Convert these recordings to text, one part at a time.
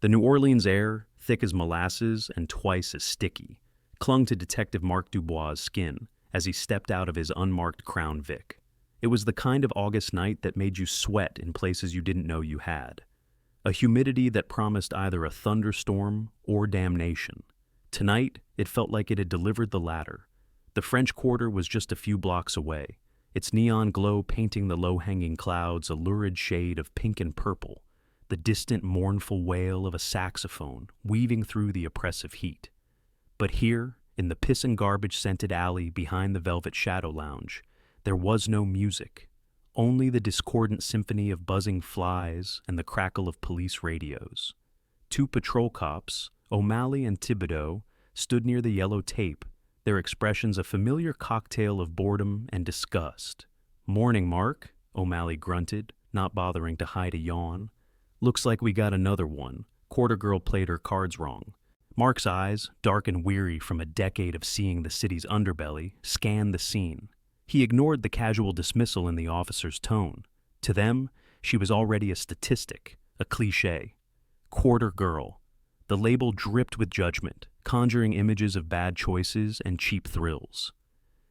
The New Orleans air, thick as molasses and twice as sticky, clung to Detective Mark Dubois' skin as he stepped out of his unmarked Crown Vic. It was the kind of August night that made you sweat in places you didn't know you had. A humidity that promised either a thunderstorm or damnation. Tonight, it felt like it had delivered the latter. The French Quarter was just a few blocks away, its neon glow painting the low-hanging clouds a lurid shade of pink and purple, the distant mournful wail of a saxophone weaving through the oppressive heat. But here, in the piss and garbage-scented alley behind the Velvet Shadow Lounge, there was no music, only the discordant symphony of buzzing flies and the crackle of police radios. Two patrol cops, O'Malley and Thibodeau, stood near the yellow tape, their expressions a familiar cocktail of boredom and disgust. "Morning, Mark," O'Malley grunted, not bothering to hide a yawn. "Looks like we got another one." Quarter Girl played her cards wrong. Mark's eyes, dark and weary from a decade of seeing the city's underbelly, scanned the scene. He ignored the casual dismissal in the officer's tone. To them, she was already a statistic, a cliché. Quarter Girl. The label dripped with judgment, conjuring images of bad choices and cheap thrills.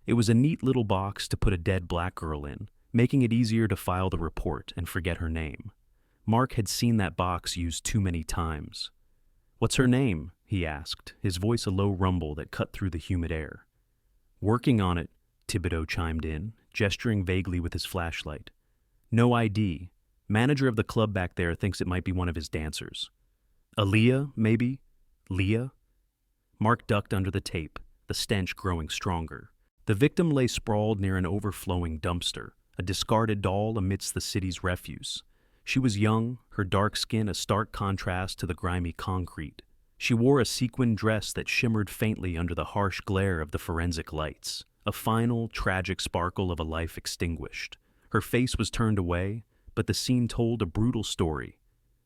It was a neat little box to put a dead black girl in, making it easier to file the report and forget her name. Mark had seen that box used too many times. "What's her name?" he asked, his voice a low rumble that cut through the humid air. "Working on it," Thibodeau chimed in, gesturing vaguely with his flashlight. "No ID. Manager of the club back there thinks it might be one of his dancers." "Aaliyah, maybe? Leah?" Mark ducked under the tape, the stench growing stronger. The victim lay sprawled near an overflowing dumpster, a discarded doll amidst the city's refuse. She was young, her dark skin a stark contrast to the grimy concrete. She wore a sequined dress that shimmered faintly under the harsh glare of the forensic lights, a final, tragic sparkle of a life extinguished. Her face was turned away, but the scene told a brutal story.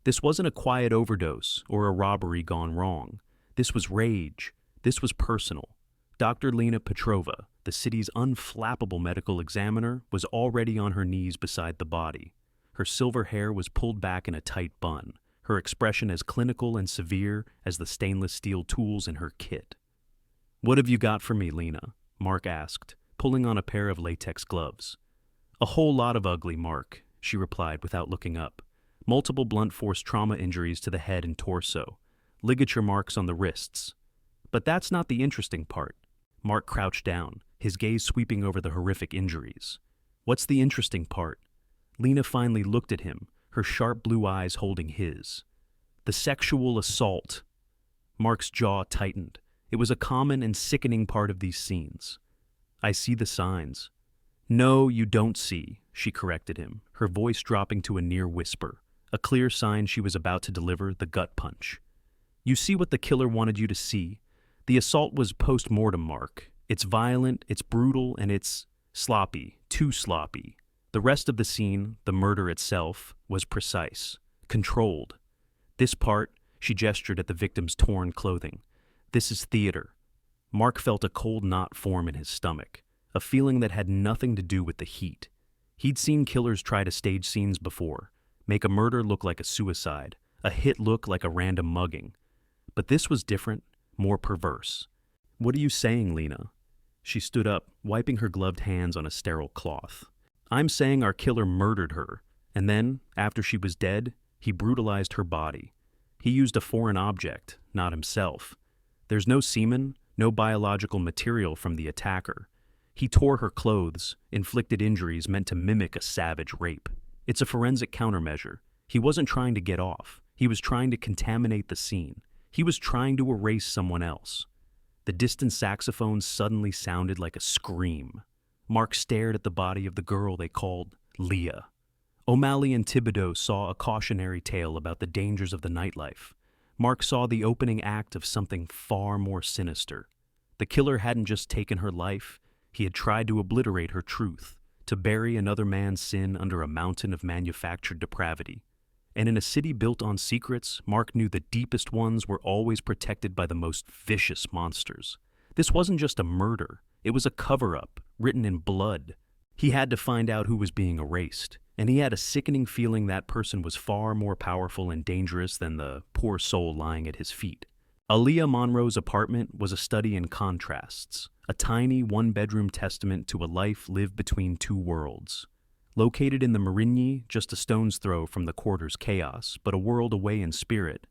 This wasn't a quiet overdose or a robbery gone wrong. This was rage. This was personal. Dr. Lena Petrova, the city's unflappable medical examiner, was already on her knees beside the body. Her silver hair was pulled back in a tight bun, her expression as clinical and severe as the stainless steel tools in her kit. "What have you got for me, Lena?" Mark asked, pulling on a pair of latex gloves. "A whole lot of ugly, Mark," she replied without looking up. "Multiple blunt force trauma injuries to the head and torso, ligature marks on the wrists. But that's not the interesting part." Mark crouched down, his gaze sweeping over the horrific injuries. "What's the interesting part?" Lena finally looked at him, her sharp blue eyes holding his. "The sexual assault." Mark's jaw tightened. It was a common and sickening part of these scenes. "I see the signs." "No, you don't see," she corrected him, her voice dropping to a near whisper, a clear sign she was about to deliver the gut punch. "You see what the killer wanted you to see. The assault was post-mortem, Mark. It's violent, it's brutal, and it's sloppy, too sloppy. The rest of the scene, the murder itself, was precise, controlled. This part," she gestured at the victim's torn clothing, "this is theater." Mark felt a cold knot form in his stomach, a feeling that had nothing to do with the heat. He'd seen killers try to stage scenes before, make a murder look like a suicide, a hit look like a random mugging. But this was different, more perverse. "What are you saying, Lena?" She stood up, wiping her gloved hands on a sterile cloth. "I'm saying our killer murdered her, and then, after she was dead, he brutalized her body. He used a foreign object, not himself. There's no semen, no biological material from the attacker. He tore her clothes, inflicted injuries meant to mimic a savage rape. It's a forensic countermeasure. He wasn't trying to get off. He was trying to contaminate the scene. He was trying to erase someone else." The distant saxophone suddenly sounded like a scream. Mark stared at the body of the girl they called Leah. O'Malley and Thibodeau saw a cautionary tale about the dangers of the nightlife. Mark saw the opening act of something far more sinister. The killer hadn't just taken her life, he had tried to obliterate her truth, to bury another man's sin under a mountain of manufactured depravity. And in a city built on secrets, Mark knew the deepest ones were always protected by the most vicious monsters. This wasn't just a murder, it was a cover-up, written in blood. He had to find out who was being erased. and he had a sickening feeling that person was far more powerful and dangerous than the poor soul lying at his feet. Aaliyah Monroe's apartment was a study in contrasts, a tiny one-bedroom testament to a life lived between two worlds. Located in the Marigny, just a stone's throw from the quarter's chaos, but a world away in spirit,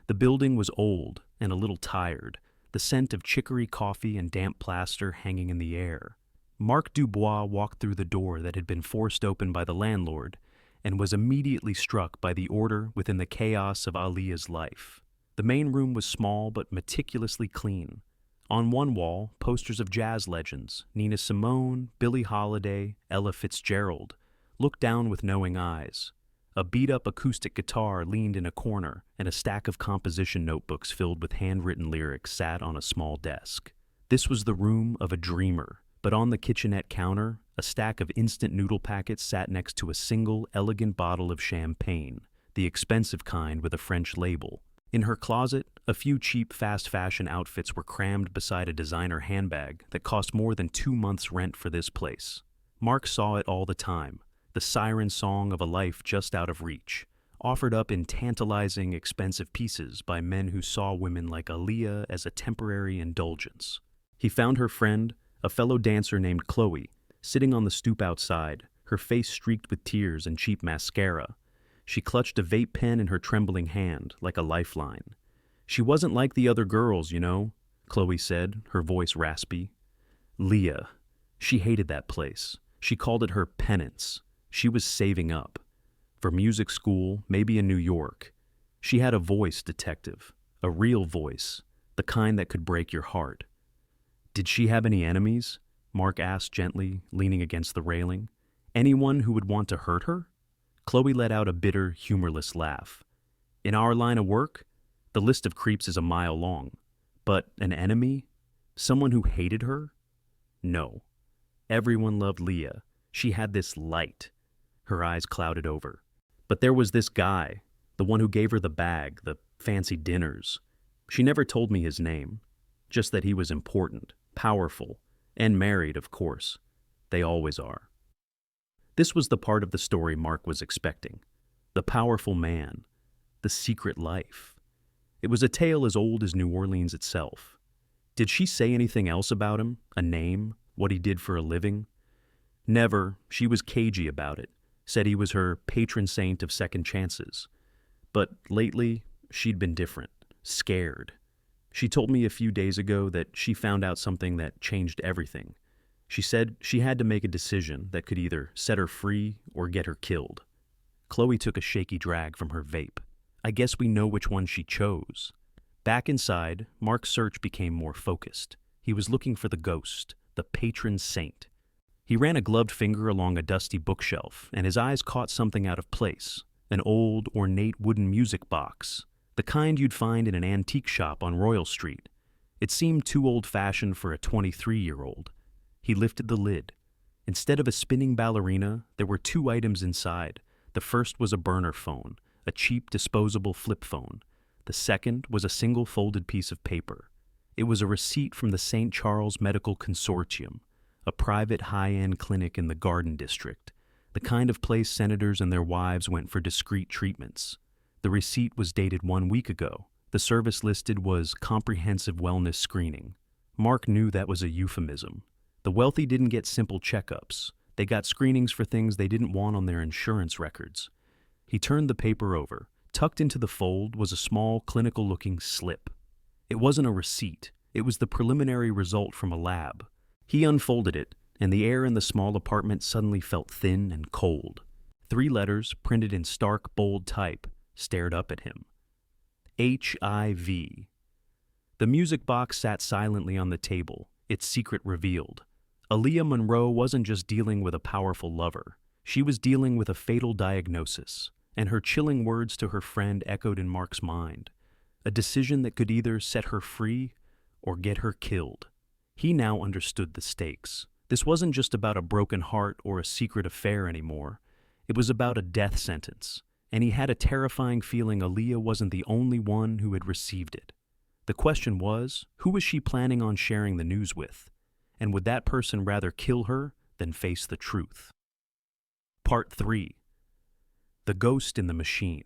the building was old and a little tired, the scent of chicory coffee and damp plaster hanging in the air. Mark Dubois walked through the door that had been forced open by the landlord and was immediately struck by the order within the chaos of Aaliyah's life. The main room was small but meticulously clean. On one wall, posters of jazz legends, Nina Simone, Billie Holiday, Ella Fitzgerald, looked down with knowing eyes. A beat-up acoustic guitar leaned in a corner, and a stack of composition notebooks filled with handwritten lyrics sat on a small desk. This was the room of a dreamer, but on the kitchenette counter, a stack of instant noodle packets sat next to a single, elegant bottle of champagne, the expensive kind with a French label. In her closet, a few cheap fast fashion outfits were crammed beside a designer handbag that cost more than 2 months' rent for this place. Mark saw it all the time, the siren song of a life just out of reach, offered up in tantalizing, expensive pieces by men who saw women like Aaliyah as a temporary indulgence. He found her friend, a fellow dancer named Chloe, sitting on the stoop outside, her face streaked with tears and cheap mascara. She clutched a vape pen in her trembling hand, like a lifeline. "She wasn't like the other girls, you know," Chloe said, her voice raspy. Leah. She hated that place. She called it her penance. She was saving up. For music school, maybe in New York. She had a voice, detective. A real voice. The kind that could break your heart. "Did she have any enemies?" Mark asked gently, leaning against the railing. "Anyone who would want to hurt her?" Chloe let out a bitter, humorless laugh. "In our line of work, the list of creeps is a mile long. But an enemy? Someone who hated her? No. Everyone loved Leah. She had this light." Her eyes clouded over. "But there was this guy, the one who gave her the bag, the fancy dinners. She never told me his name, just that he was important, powerful, and married, of course. They always are." This was the part of the story Mark was expecting. The powerful man. The secret life. It was a tale as old as New Orleans itself. Did she say anything else about him? A name? What he did for a living? Never. She was cagey about it. Said he was her patron saint of second chances. But lately, she'd been different. Scared. She told me a few days ago that she found out something that changed everything. She said she had to make a decision that could either set her free or get her killed. Chloe took a shaky drag from her vape. "I guess we know which one she chose." Back inside, Mark's search became more focused. He was looking for the ghost, the patron saint. He ran a gloved finger along a dusty bookshelf, and his eyes caught something out of place. An old, ornate wooden music box, the kind you'd find in an antique shop on Royal Street. It seemed too old-fashioned for a 23-year-old. He lifted the lid. Instead of a spinning ballerina, there were 2 items inside. The first was a burner phone, a cheap disposable flip phone. The second was a single folded piece of paper. It was a receipt from the St. Charles Medical Consortium, a private high-end clinic in the Garden District, the kind of place senators and their wives went for discreet treatments. The receipt was dated 1 week ago. The service listed was comprehensive wellness screening. Mark knew that was a euphemism. The wealthy didn't get simple checkups. They got screenings for things they didn't want on their insurance records. He turned the paper over. Tucked into the fold was a small, clinical-looking slip. It wasn't a receipt. It was the preliminary result from a lab. He unfolded it, and the air in the small apartment suddenly felt thin and cold. 3 letters, printed in stark, bold type, stared up at him. HIV. The music box sat silently on the table, its secret revealed. Aaliyah Monroe wasn't just dealing with a powerful lover. She was dealing with a fatal diagnosis, and her chilling words to her friend echoed in Mark's mind. A decision that could either set her free or get her killed. He now understood the stakes. This wasn't just about a broken heart or a secret affair anymore. It was about a death sentence, and he had a terrifying feeling Aaliyah wasn't the only one who had received it. The question was, who was she planning on sharing the news with? And would that person rather kill her than face the truth? Part 3. The Ghost in the Machine.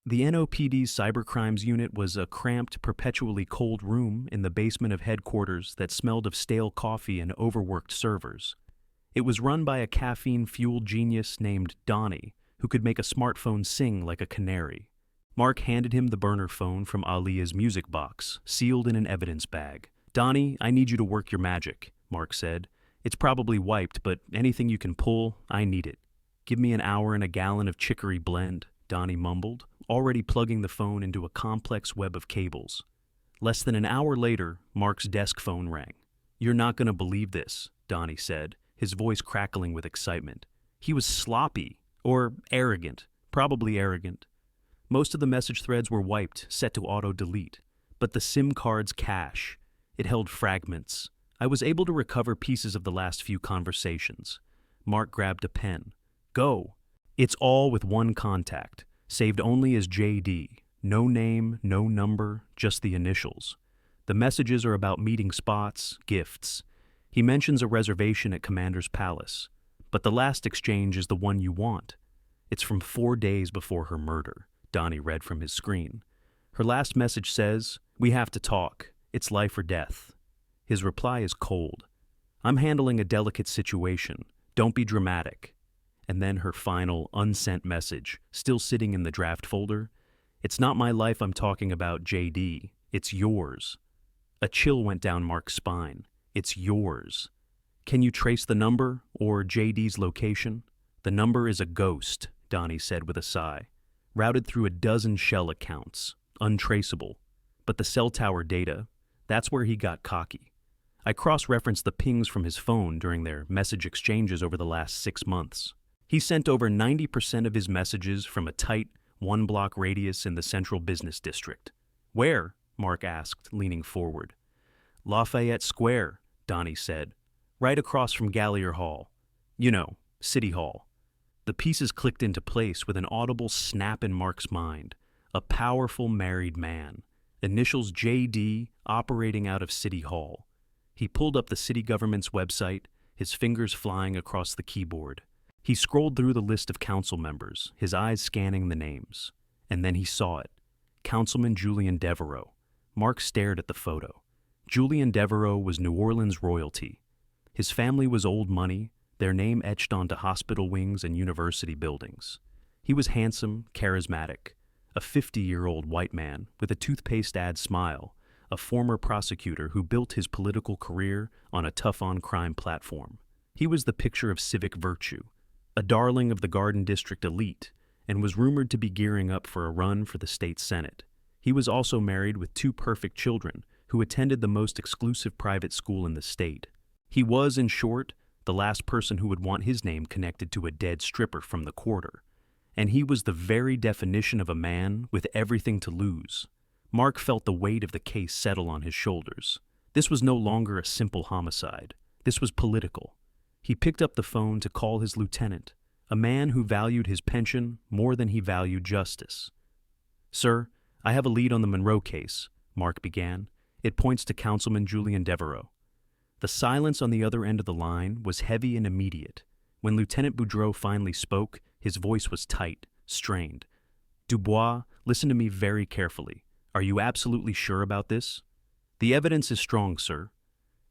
The NOPD's cybercrimes unit was a cramped, perpetually cold room in the basement of headquarters that smelled of stale coffee and overworked servers. It was run by a caffeine-fueled genius named Donnie, who could make a smartphone sing like a canary. Mark handed him the burner phone from Alia's music box, sealed in an evidence bag. "Donnie, I need you to work your magic," Mark said. "It's probably wiped, but anything you can pull, I need it." "Give me an hour and a gallon of chicory blend," Donnie mumbled, already plugging the phone into a complex web of cables. Less than an hour later, Mark's desk phone rang. "You're not going to believe this," Donnie said, his voice crackling with excitement. He was sloppy, or arrogant, probably arrogant. Most of the message threads were wiped, set to auto-delete. But the SIM card's cache, it held fragments. I was able to recover pieces of the last few conversations. Mark grabbed a pen. "Go." "It's all with one contact, saved only as JD. No name, no number, just the initials. The messages are about meeting spots, gifts. He mentions a reservation at Commander's Palace. But the last exchange is the one you want. It's from 4 days before her murder," Donnie read from his screen. "Her last message says, 'We have to talk. It's life or death.' His reply is cold. 'I'm handling a delicate situation. Don't be dramatic.' And then her final, unsent message, still sitting in the draft folder. 'It's not my life I'm talking about, JD. It's yours.'" A chill went down Mark's spine. "It's yours. Can you trace the number, or JD's location?" "The number is a ghost," Donnie said with a sigh. "Routed through a dozen shell accounts. Untraceable. But the cell tower data, that's where he got cocky. I cross-referenced the pings from his phone during their message exchanges over the last 6 months. He sent over 90% of his messages from a tight, one-block radius in the central business district." "Where?" Mark asked, leaning forward. "Lafayette Square," Donnie said. "Right across from Gallier Hall. You know, City Hall." The pieces clicked into place with an audible snap in Mark's mind. A powerful married man. Initials JD, operating out of City Hall. He pulled up the city government's website, his fingers flying across the keyboard. He scrolled through the list of council members, his eyes scanning the names. And then he saw it. Councilman Julian Devereaux. Mark stared at the photo. Julian Devereaux was New Orleans royalty. His family was old money, their name etched onto hospital wings and university buildings. He was handsome, charismatic, a 50-year-old white man with a toothpaste ad smile, a former prosecutor who built his political career on a tough-on-crime platform. He was the picture of civic virtue, a darling of the Garden District elite, and was rumored to be gearing up for a run for the state senate. He was also married with 2 perfect children who attended the most exclusive private school in the state. He was, in short, the last person who would want his name connected to a dead stripper from the quarter. And he was the very definition of a man with everything to lose. Mark felt the weight of the case settle on his shoulders. This was no longer a simple homicide. This was political. He picked up the phone to call his lieutenant, a man who valued his pension more than he valued justice. "Sir, I have a lead on the Monroe case," Mark began. "It points to Councilman Julian Devereaux." The silence on the other end of the line was heavy and immediate. When Lieutenant Boudreau finally spoke, his voice was tight, strained. "Dubois, listen to me very carefully. Are you absolutely sure about this?" "The evidence is strong, sir."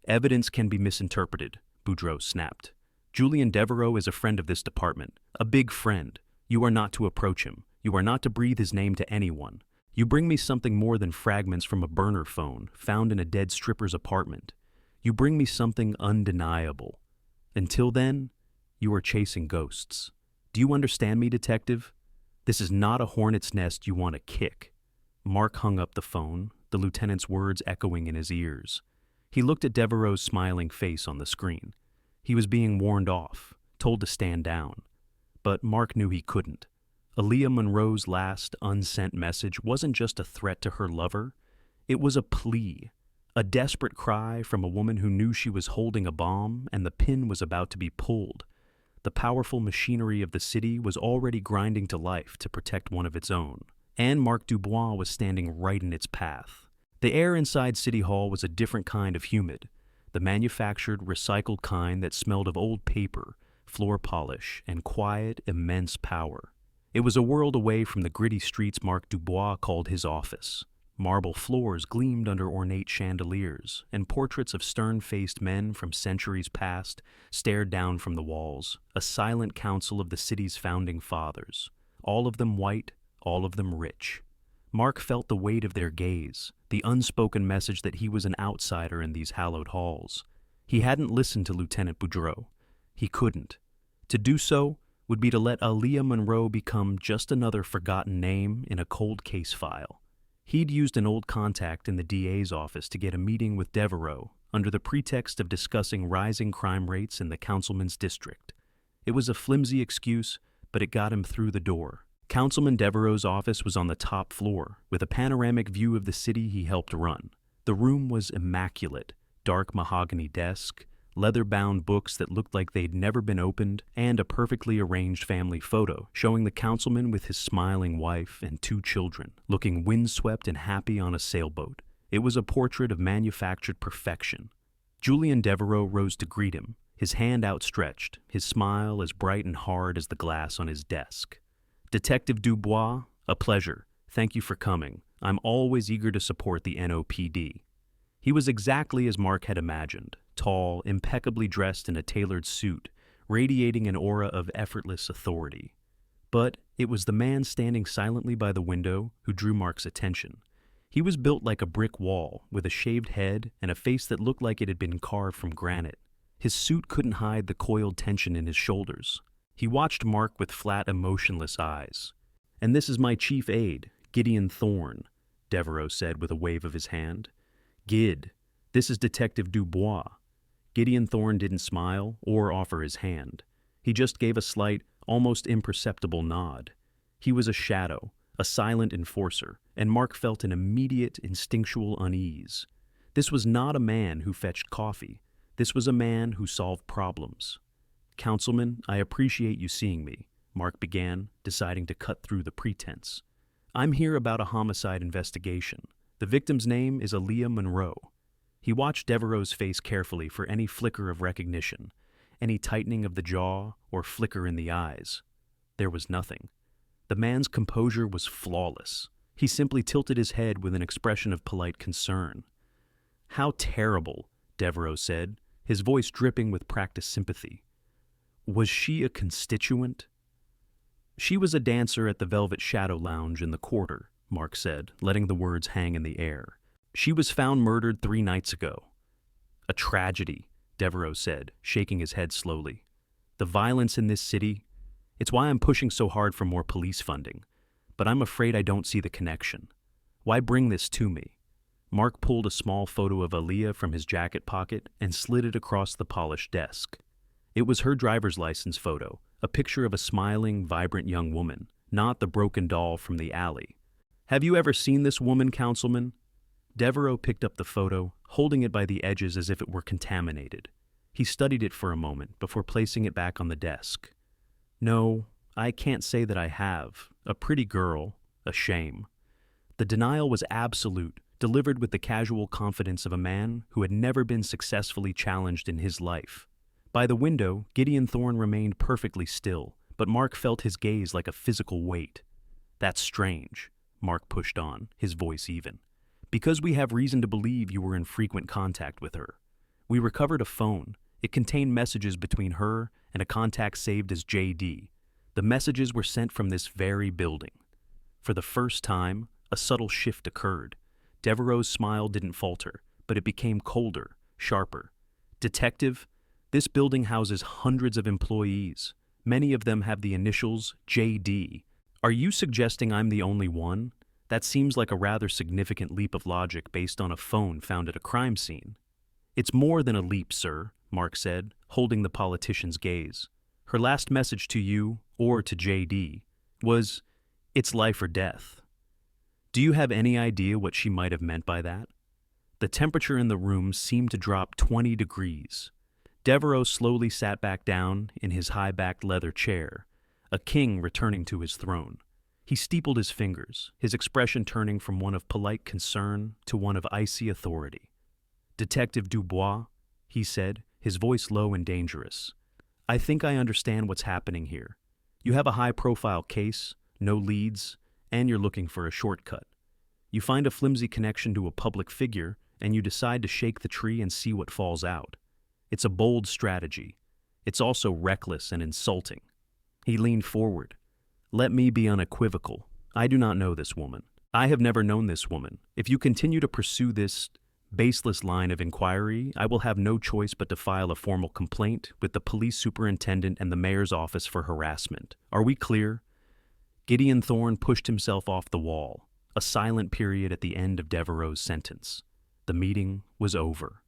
"Evidence can be misinterpreted," Boudreau snapped. "Julian Devereaux is a friend of this department, a big friend. You are not to approach him. You are not to breathe his name to anyone. You bring me something more than fragments from a burner phone found in a dead stripper's apartment. You bring me something undeniable. Until then, you are chasing ghosts. Do you understand me, detective? This is not a hornet's nest you want to kick." Mark hung up the phone, the lieutenant's words echoing in his ears. He looked at Devereaux's smiling face on the screen. He was being warned off, told to stand down. But Mark knew he couldn't. Aaliyah Monroe's last unsent message wasn't just a threat to her lover. It was a plea, a desperate cry from a woman who knew she was holding a bomb and the pin was about to be pulled. The powerful machinery of the city was already grinding to life to protect one of its own, and Mark Dubois was standing right in its path. The air inside City Hall was a different kind of humid, the manufactured, recycled kind that smelled of old paper, floor polish, and quiet, immense power. It was a world away from the gritty streets Mark Dubois called his office. Marble floors gleamed under ornate chandeliers, and portraits of stern-faced men from centuries past stared down from the walls, a silent council of the city's founding fathers, all of them white, all of them rich. Mark felt the weight of their gaze, the unspoken message that he was an outsider in these hallowed halls. He hadn't listened to Lieutenant Boudreau. He couldn't. To do so would be to let Aaliyah Monroe become just another forgotten name in a cold case file. He'd used an old contact in the DA's office to get a meeting with Devereaux under the pretext of discussing rising crime rates in the councilman's district. It was a flimsy excuse, but it got him through the door. Councilman Devereaux's office was on the top floor, with a panoramic view of the city he helped run. The room was immaculate, dark mahogany desk, leather-bound books that looked like they'd never been opened, and a perfectly arranged family photo showing the councilman with his smiling wife and 2 children, looking windswept and happy on a sailboat. It was a portrait of manufactured perfection. Julian Devereaux rose to greet him, his hand outstretched, his smile as bright and hard as the glass on his desk. "Detective Dubois, a pleasure. Thank you for coming. I'm always eager to support the NOPD." He was exactly as Mark had imagined, tall, impeccably dressed in a tailored suit, radiating an aura of effortless authority. But it was the man standing silently by the window who drew Mark's attention. He was built like a brick wall, with a shaved head and a face that looked like it had been carved from granite. His suit couldn't hide the coiled tension in his shoulders. He watched Mark with flat, emotionless eyes. "And this is my chief aide, Gideon Thorne," Devereaux said with a wave of his hand. "Gid, this is Detective Dubois." Gideon Thorne didn't smile or offer his hand. He just gave a slight, almost imperceptible nod. He was a shadow, a silent enforcer, and Mark felt an immediate, instinctual unease. This was not a man who fetched coffee. This was a man who solved problems. "Councilman, I appreciate you seeing me," Mark began, deciding to cut through the pretense. "I'm here about a homicide investigation. The victim's name is Aaliyah Monroe." He watched Devereaux's face carefully for any flicker of recognition, any tightening of the jaw or flicker in the eyes. There was nothing. The man's composure was flawless. He simply tilted his head with an expression of polite concern. "How terrible," Devereaux said, his voice dripping with practiced sympathy. "Was she a constituent?" "She was a dancer at the Velvet Shadow Lounge in the Quarter," Mark said, letting the words hang in the air. "She was found murdered 3 nights ago." "A tragedy," Devereaux said, shaking his head slowly. "The violence in this city, it's why I'm pushing so hard for more police funding. But I'm afraid I don't see the connection. Why bring this to me?" Mark pulled a small photo of Aaliyah from his jacket pocket and slid it across the polished desk. It was her driver's license photo, a picture of a smiling, vibrant young woman, not the broken doll from the alley. "Have you ever seen this woman, Councilman?" Devereaux picked up the photo, holding it by the edges as if it were contaminated. He studied it for a moment before placing it back on the desk. "No, I can't say that I have. A pretty girl. A shame." The denial was absolute, delivered with the casual confidence of a man who had never been successfully challenged in his life. By the window, Gideon Thorne remained perfectly still, but Mark felt his gaze like a physical weight. "That's strange," Mark pushed on, his voice even. "Because we have reason to believe you were in frequent contact with her. We recovered a phone. It contained messages between her and a contact saved as JD. The messages were sent from this very building." For the first time, a subtle shift occurred. Devereaux's smile didn't falter, but it became colder, sharper. "Detective, this building houses hundreds of employees. Many of them have the initials JD. Are you suggesting I'm the only one? That seems like a rather significant leap of logic based on a phone found at a crime scene." "It's more than a leap, sir," Mark said, holding the politician's gaze. "Her last message to you, or to JD, was, 'It's life or death.' Do you have any idea what she might have meant by that?" The temperature in the room seemed to drop 20 degrees. Devereaux slowly sat back down in his high-backed leather chair, a king returning to his throne. He steepled his fingers, his expression turning from one of polite concern to one of icy authority. "Detective Dubois," he said, his voice low and dangerous, "I think I understand what's happening here. You have a high-profile case, no leads, and you're looking for a shortcut. You find a flimsy connection to a public figure, and you decide to shake the tree and see what falls out. It's a bold strategy. It's also reckless and insulting. He leaned forward. Let me be unequivocal. I do not know this woman. I have never known this woman. If you continue to pursue this baseless line of inquiry, I will have no choice but to file a formal complaint with the police superintendent and the mayor's office for harassment. Are we clear? Gideon Thorne pushed himself off the wall, a silent period at the end of Devereaux's sentence. The meeting was over.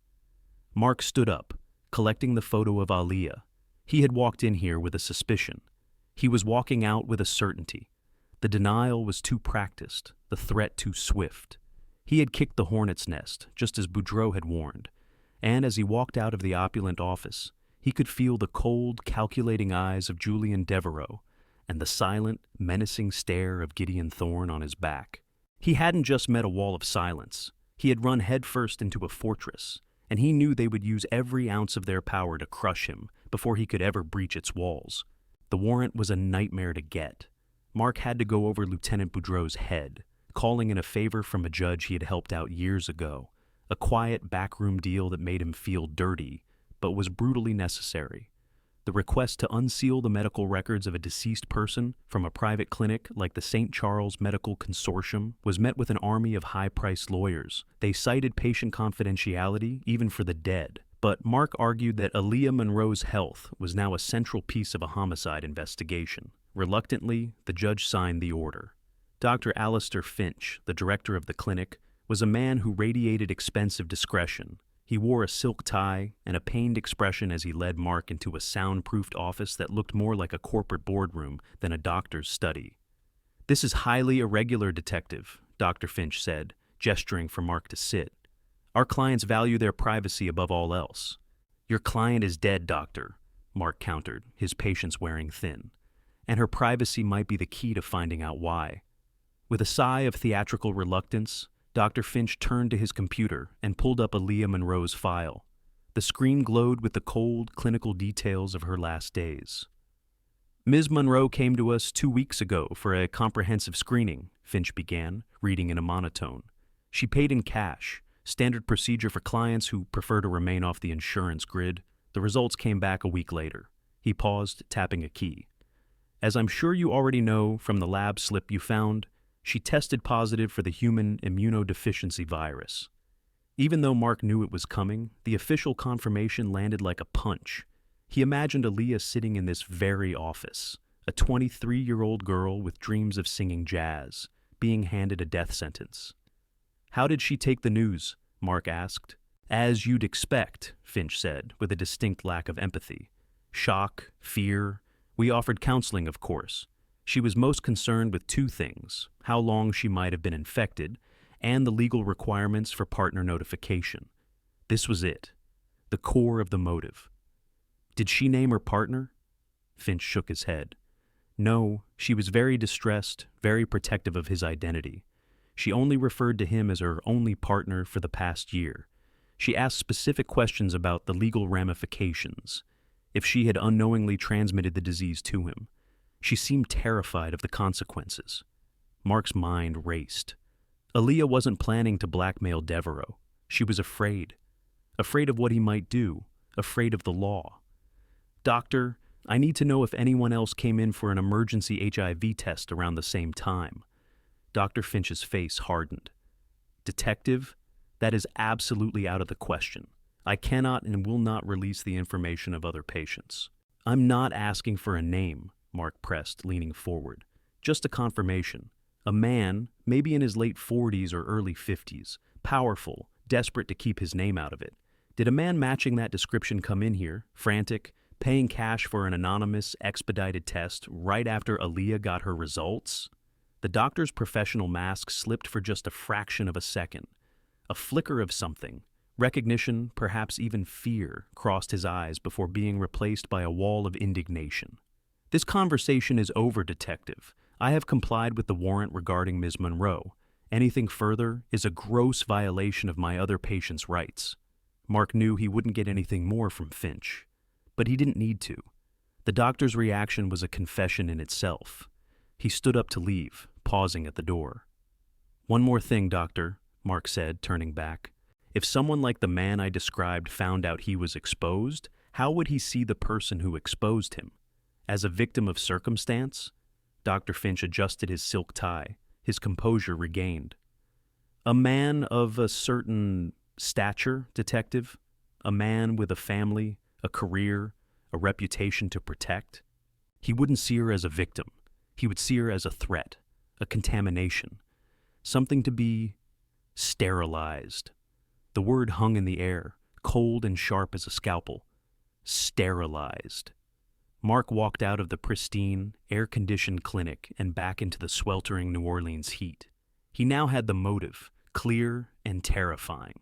Mark stood up, collecting the photo of Aaliyah. He had walked in here with a suspicion. He was walking out with a certainty. The denial was too practiced, the threat too swift. He had kicked the hornet's nest, just as Boudreau had warned, and as he walked out of the opulent office, he could feel the cold, calculating eyes of Julian Devereaux and the silent, menacing stare of Gideon Thorne on his back. He hadn't just met a wall of silence. He had run headfirst into a fortress, and he knew they would use every ounce of their power to crush him before he could ever breach its walls. The warrant was a nightmare to get. Mark had to go over Lieutenant Boudreau's head, calling in a favor from a judge he had helped out years ago, a quiet backroom deal that made him feel dirty, but was brutally necessary. The request to unseal the medical records of a deceased person from a private clinic like the St. Charles Medical Consortium was met with an army of high-priced lawyers. They cited patient confidentiality even for the dead, but Mark argued that Aaliyah Monroe's health was now a central piece of a homicide investigation. Reluctantly, the judge signed the order. Dr. Alistair Finch, the director of the clinic, was a man who radiated expensive discretion. He wore a silk tie and a pained expression as he led Mark into a soundproofed office that looked more like a corporate boardroom than a doctor's study. "This is highly irregular, Detective," Dr. Finch said, gesturing for Mark to sit. "Our clients value their privacy above all else." "Your client is dead, Doctor," Mark countered, his patience wearing thin. "And her privacy might be the key to finding out why." With a sigh of theatrical reluctance, Dr. Finch turned to his computer and pulled up Aaliyah Monroe's file. The screen glowed with the cold, clinical details of her last days. "Ms. Monroe came to us 2 weeks ago for a comprehensive screening," Finch began, reading in a monotone. "She paid in cash, standard procedure for clients who prefer to remain off the insurance grid. The results came back a week later." He paused, tapping a key. "As I'm sure you already know from the lab slip you found, she tested positive for the human immunodeficiency virus." Even though Mark knew it was coming, the official confirmation landed like a punch. He imagined Aaliyah sitting in this very office, a 23-year-old girl with dreams of singing jazz, being handed a death sentence. "How did she take the news?" Mark asked. "As you'd expect," Finch said, with a distinct lack of empathy. "Shock, fear. We offered counseling, of course. She was most concerned with two things: how long she might have been infected, and the legal requirements for partner notification. This was it, the core of the motive." "Did she name her partner?" Finch shook his head. "No, she was very distressed, very protective of his identity. She only referred to him as her only partner for the past year. She asked specific questions about the legal ramifications, if she had unknowingly transmitted the disease to him. She seemed terrified of the consequences." Mark's mind raced. Aaliyah wasn't planning to blackmail Devereaux. She was afraid. Afraid of what he might do. Afraid of the law. "Doctor, I need to know if anyone else came in for an emergency HIV test around the same time." Dr. Finch's face hardened. "Detective, that is absolutely out of the question. I cannot and will not release the information of other patients." "I'm not asking for a name," Mark pressed, leaning forward. "Just a confirmation. A man, maybe in his late 40s or early 50s, powerful, desperate to keep his name out of it. Did a man matching that description come in here, frantic, paying cash for an anonymous, expedited test right after Aaliyah got her results?" The doctor's professional mask slipped for just a fraction of a second. A flicker of something, recognition, perhaps even fear, crossed his eyes before being replaced by a wall of indignation. "This conversation is over, Detective. I have complied with the warrant regarding Ms. Monroe. Anything further is a gross violation of my other patients' rights." Mark knew he wouldn't get anything more from Finch, but he didn't need to. The doctor's reaction was a confession in itself. He stood up to leave, pausing at the door. "One more thing, Doctor," Mark said, turning back. "If someone like the man I described found out he was exposed, how would he see the person who exposed him? As a victim of circumstance?" Dr. Finch adjusted his silk tie, his composure regained. "A man of a certain stature, Detective. A man with a family, a career, a reputation to protect. He wouldn't see her as a victim. He would see her as a threat, a contamination, something to be sterilized." The word hung in the air, cold and sharp as a scalpel. Sterilized. Mark walked out of the pristine, air-conditioned clinic and back into the sweltering New Orleans heat. He now had the motive, clear and terrifying.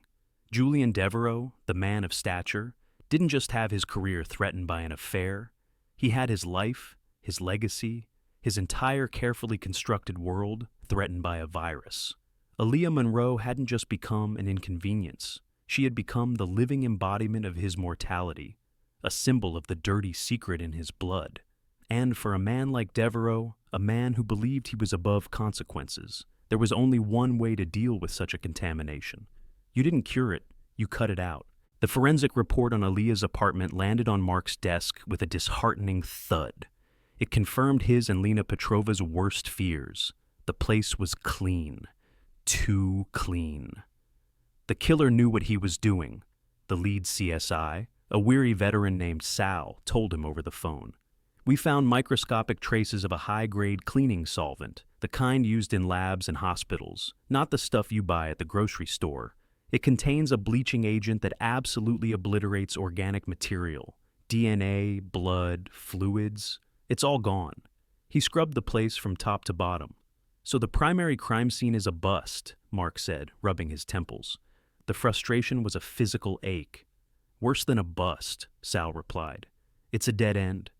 Julian Devereaux, the man of stature, didn't just have his career threatened by an affair. He had his life, his legacy, his entire carefully constructed world threatened by a virus. Aaliyah Monroe hadn't just become an inconvenience. She had become the living embodiment of his mortality, a symbol of the dirty secret in his blood. And for a man like Devereaux, a man who believed he was above consequences, there was only one way to deal with such a contamination. You didn't cure it, you cut it out. The forensic report on Aaliyah's apartment landed on Mark's desk with a disheartening thud. It confirmed his and Lena Petrova's worst fears. The place was clean. Too clean. The killer knew what he was doing. The lead CSI, a weary veteran named Sal, told him over the phone. "We found microscopic traces of a high-grade cleaning solvent, the kind used in labs and hospitals, not the stuff you buy at the grocery store. It contains a bleaching agent that absolutely obliterates organic material. DNA, blood, fluids. It's all gone." He scrubbed the place from top to bottom. "So the primary crime scene is a bust," Mark said, rubbing his temples. The frustration was a physical ache. "Worse than a bust," Sal replied. "It's a dead end.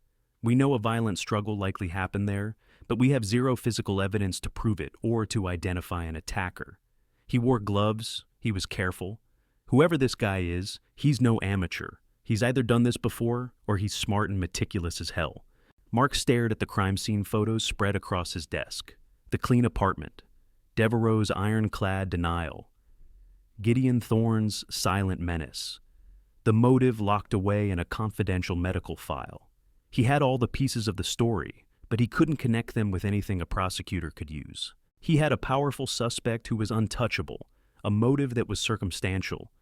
We know a violent struggle likely happened there, but we have zero physical evidence to prove it or to identify an attacker. He wore gloves. He was careful. Whoever this guy is, he's no amateur. He's either done this before, or he's smart and meticulous as hell." Mark stared at the crime scene photos spread across his desk. The clean apartment. Devereaux's ironclad denial. Gideon Thorne's silent menace. The motive locked away in a confidential medical file. He had all the pieces of the story, but he couldn't connect them with anything a prosecutor could use. He had a powerful suspect who was untouchable, a motive that was circumstantial,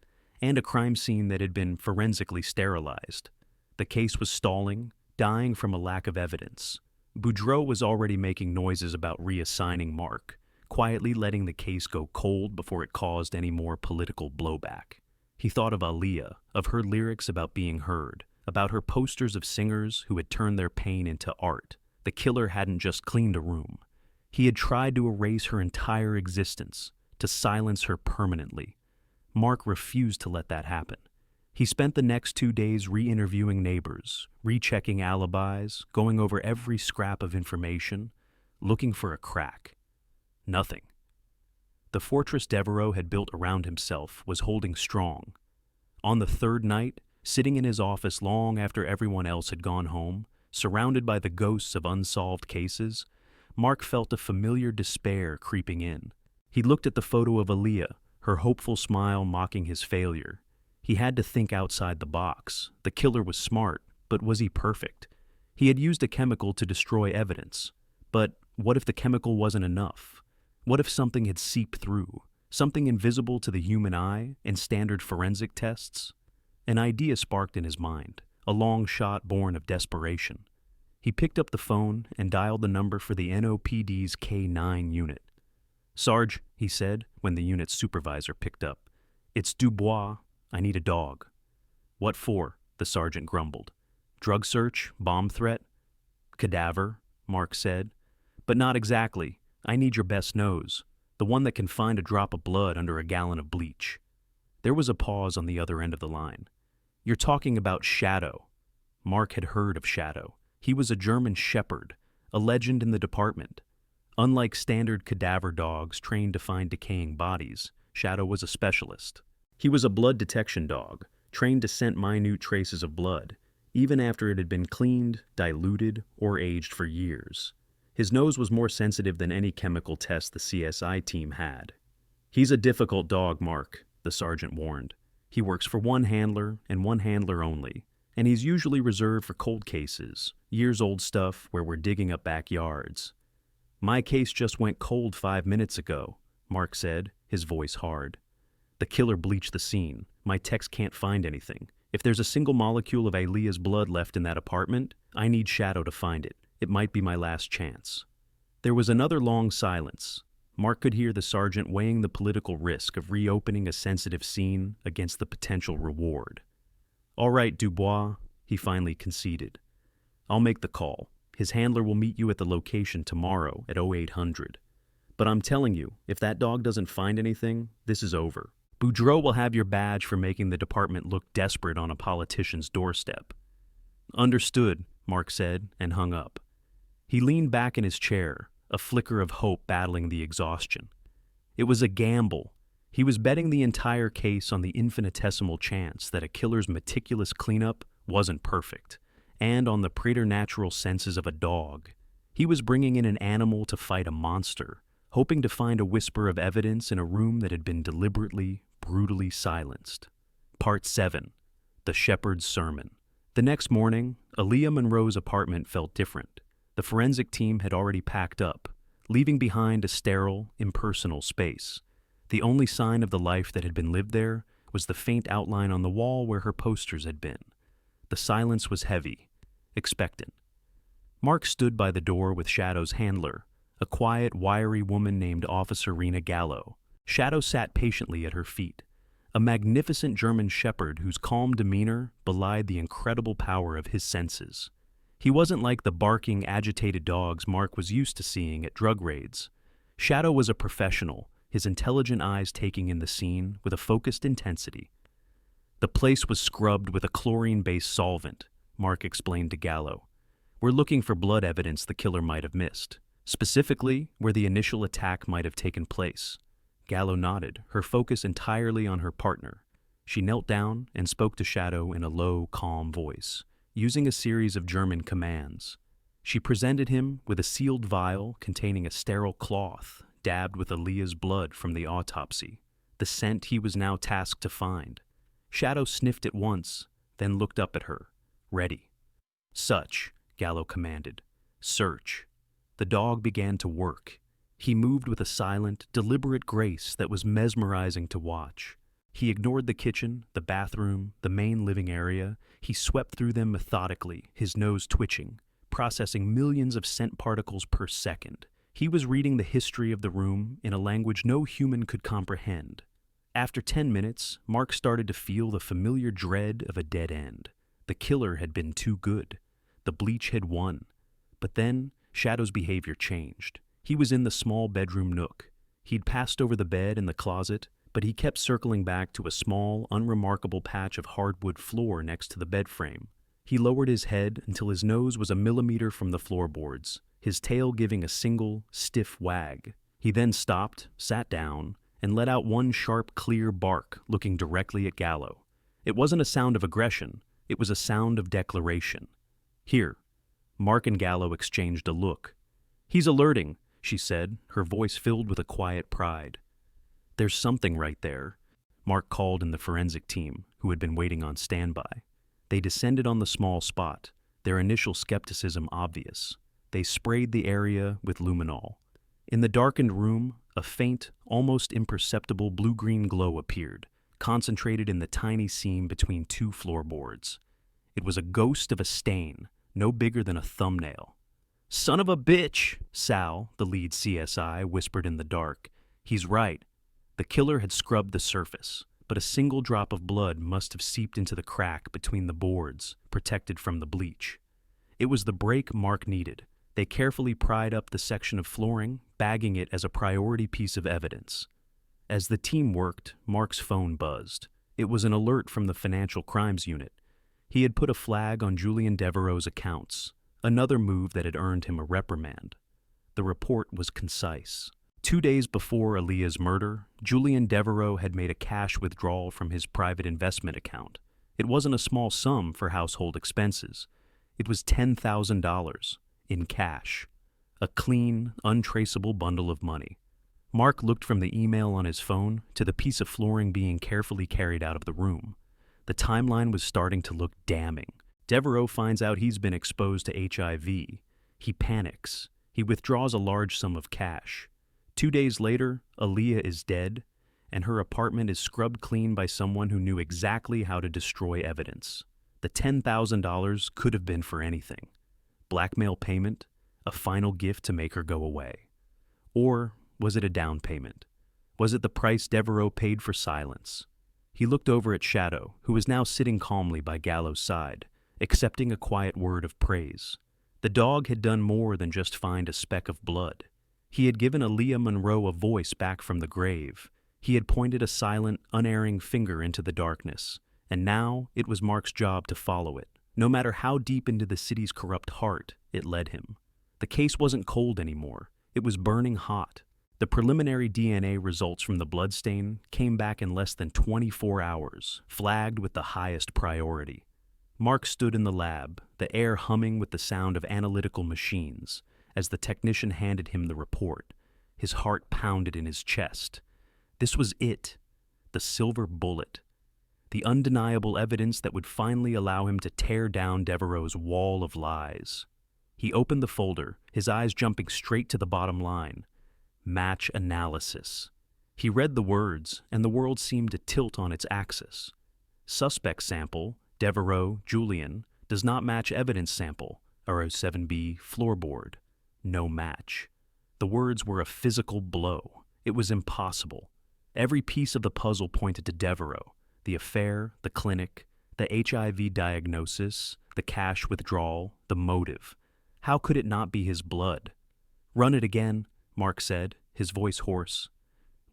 and a crime scene that had been forensically sterilized. The case was stalling, dying from a lack of evidence. Boudreaux was already making noises about reassigning Mark, quietly letting the case go cold before it caused any more political blowback. He thought of Aaliyah, of her lyrics about being heard, about her posters of singers who had turned their pain into art. The killer hadn't just cleaned a room. He had tried to erase her entire existence, to silence her permanently. Mark refused to let that happen. He spent the next 2 days re-interviewing neighbors, rechecking alibis, going over every scrap of information, looking for a crack. Nothing. The fortress Devereaux had built around himself was holding strong. On the third night, sitting in his office long after everyone else had gone home, surrounded by the ghosts of unsolved cases, Mark felt a familiar despair creeping in. He looked at the photo of Aaliyah, her hopeful smile mocking his failure. He had to think outside the box. The killer was smart, but was he perfect? He had used a chemical to destroy evidence. But what if the chemical wasn't enough? What if something had seeped through, something invisible to the human eye and standard forensic tests? An idea sparked in his mind, a long shot born of desperation. He picked up the phone and dialed the number for the NOPD's K9 unit. "Sarge," he said when the unit's supervisor picked up. "It's Dubois. I need a dog." "What for?" the sergeant grumbled. "Drug search? Bomb threat?" "Cadaver," Mark said. "But not exactly. I need your best nose, the one that can find a drop of blood under a gallon of bleach." There was a pause on the other end of the line. "You're talking about Shadow." Mark had heard of Shadow. He was a German shepherd, a legend in the department. Unlike standard cadaver dogs trained to find decaying bodies, Shadow was a specialist. He was a blood detection dog, trained to scent minute traces of blood, even after it had been cleaned, diluted, or aged for years. His nose was more sensitive than any chemical test the CSI team had. "He's a difficult dog, Mark," the sergeant warned. "He works for one handler and one handler only, and he's usually reserved for cold cases, years-old stuff where we're digging up backyards." "My case just went cold 5 minutes ago," Mark said, his voice hard. "The killer bleached the scene. My techs can't find anything. If there's a single molecule of Aaliyah's blood left in that apartment, I need Shadow to find it. It might be my last chance." There was another long silence. Mark could hear the sergeant weighing the political risk of reopening a sensitive scene against the potential reward. "All right, Dubois," he finally conceded. "I'll make the call. His handler will meet you at the location tomorrow at 0800. But I'm telling you, if that dog doesn't find anything, this is over. Boudreaux will have your badge for making the department look desperate on a politician's doorstep." "Understood," Mark said, and hung up. He leaned back in his chair, a flicker of hope battling the exhaustion. It was a gamble. He was betting the entire case on the infinitesimal chance that a killer's meticulous cleanup wasn't perfect, and on the preternatural senses of a dog. He was bringing in an animal to fight a monster, hoping to find a whisper of evidence in a room that had been deliberately, brutally silenced. Part 7. The Shepherd's Sermon. The next morning, Aaliyah Monroe's apartment felt different. The forensic team had already packed up, leaving behind a sterile, impersonal space. The only sign of the life that had been lived there was the faint outline on the wall where her posters had been. The silence was heavy, expectant. Mark stood by the door with Shadow's handler, a quiet, wiry woman named Officer Rena Gallo. Shadow sat patiently at her feet, a magnificent German shepherd whose calm demeanor belied the incredible power of his senses. He wasn't like the barking, agitated dogs Mark was used to seeing at drug raids. Shadow was a professional, his intelligent eyes taking in the scene with a focused intensity. "The place was scrubbed with a chlorine-based solvent," Mark explained to Gallo. "We're looking for blood evidence the killer might have missed, specifically where the initial attack might have taken place." Gallo nodded, her focus entirely on her partner. She knelt down and spoke to Shadow in a low, calm voice, using a series of German commands. She presented him with a sealed vial containing a sterile cloth dabbed with Aaliyah's blood from the autopsy, the scent he was now tasked to find. Shadow sniffed it once, then looked up at her. "Ready." "Such," Gallo commanded. "Search." The dog began to work. He moved with a silent, deliberate grace that was mesmerizing to watch. He ignored the kitchen, the bathroom, the main living area. He swept through them methodically, his nose twitching, processing millions of scent particles per second. He was reading the history of the room in a language no human could comprehend. After 10 minutes, Mark started to feel the familiar dread of a dead end. The killer had been too good. The bleach had won. But then, Shadow's behavior changed. He was in the small bedroom nook. He'd passed over the bed and the closet, but he kept circling back to a small, unremarkable patch of hardwood floor next to the bed frame. He lowered his head until his nose was a millimeter from the floorboards, his tail giving a single, stiff wag. He then stopped, sat down, and let out one sharp, clear bark, looking directly at Gallo. It wasn't a sound of aggression, it was a sound of declaration. "Here." Mark and Gallo exchanged a look. "He's alerting," she said, her voice filled with a quiet pride. "There's something right there," Mark called in the forensic team, who had been waiting on standby. They descended on the small spot, their initial skepticism obvious. They sprayed the area with luminol. In the darkened room, a faint, almost imperceptible blue-green glow appeared, concentrated in the tiny seam between two floorboards. It was a ghost of a stain, no bigger than a thumbnail. "Son of a bitch," Sal, the lead CSI, whispered in the dark. "He's right. The killer had scrubbed the surface, but a single drop of blood must have seeped into the crack between the boards, protected from the bleach." It was the break Mark needed. They carefully pried up the section of flooring, bagging it as a priority piece of evidence. As the team worked, Mark's phone buzzed. It was an alert from the Financial Crimes Unit. He had put a flag on Julian Devereaux's accounts, another move that had earned him a reprimand. The report was concise. 2 days before Aaliyah's murder, Julian Devereaux had made a cash withdrawal from his private investment account. It wasn't a small sum for household expenses. It was $10,000 in cash. a clean, untraceable bundle of money. Mark looked from the email on his phone to the piece of flooring being carefully carried out of the room. The timeline was starting to look damning. Devereaux finds out he's been exposed to HIV. He panics. He withdraws a large sum of cash. 2 days later, Aaliyah is dead, and her apartment is scrubbed clean by someone who knew exactly how to destroy evidence. The $10,000 could have been for anything. Blackmail payment, a final gift to make her go away. Or was it a down payment? Was it the price Devereaux paid for silence? He looked over at Shadow, who was now sitting calmly by Gallo's side, accepting a quiet word of praise. The dog had done more than just find a speck of blood. He had given Aaliyah Monroe a voice back from the grave. He had pointed a silent, unerring finger into the darkness, and now it was Mark's job to follow it. No matter how deep into the city's corrupt heart it led him. The case wasn't cold anymore. It was burning hot. The preliminary DNA results from the bloodstain came back in less than 24 hours, flagged with the highest priority. Mark stood in the lab, the air humming with the sound of analytical machines, as the technician handed him the report. His heart pounded in his chest. This was it, the silver bullet, the undeniable evidence that would finally allow him to tear down Devereaux's wall of lies. He opened the folder, his eyes jumping straight to the bottom line. Match analysis. He read the words, and the world seemed to tilt on its axis. Suspect sample, Devereaux, Julian, does not match evidence sample, RO7B, floorboard. No match. The words were a physical blow. It was impossible. Every piece of the puzzle pointed to Devereaux. The affair, the clinic, the HIV diagnosis, the cash withdrawal, the motive. How could it not be his blood? Run it again, Mark said, his voice hoarse.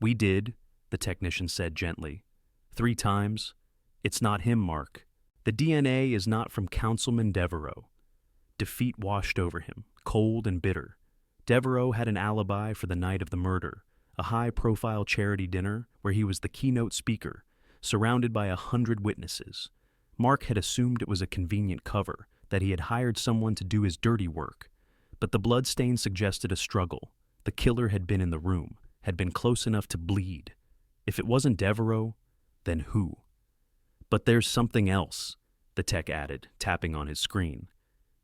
We did, the technician said gently. 3 times. It's not him, Mark. The DNA is not from Councilman Devereaux. Defeat washed over him, cold and bitter. Devereaux had an alibi for the night of the murder, a high-profile charity dinner where he was the keynote speaker, surrounded by 100 witnesses. Mark had assumed it was a convenient cover, that he had hired someone to do his dirty work. But the bloodstain suggested a struggle. The killer had been in the room, had been close enough to bleed. If it wasn't Devereaux, then who? But there's something else, the tech added, tapping on his screen.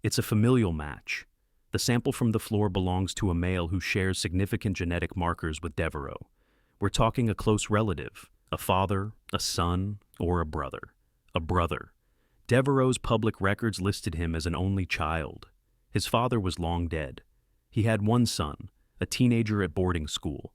It's a familial match. The sample from the floor belongs to a male who shares significant genetic markers with Devereaux. We're talking a close relative, a father, a son, or a brother. A brother. Devereaux's public records listed him as an only child. His father was long dead. He had one son, a teenager at boarding school.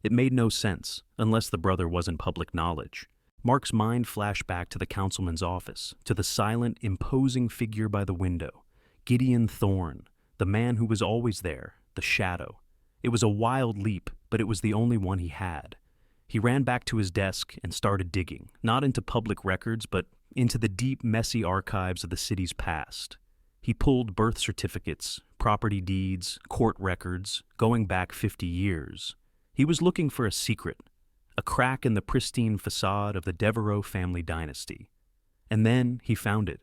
It made no sense, unless the brother wasn't public knowledge. Mark's mind flashed back to the councilman's office, to the silent, imposing figure by the window. Gideon Thorne, the man who was always there, the shadow. It was a wild leap, but it was the only one he had. He ran back to his desk and started digging, not into public records, but into the deep, messy archives of the city's past. He pulled birth certificates, property deeds, court records, going back 50 years. He was looking for a secret, a crack in the pristine facade of the Devereaux family dynasty. And then he found it,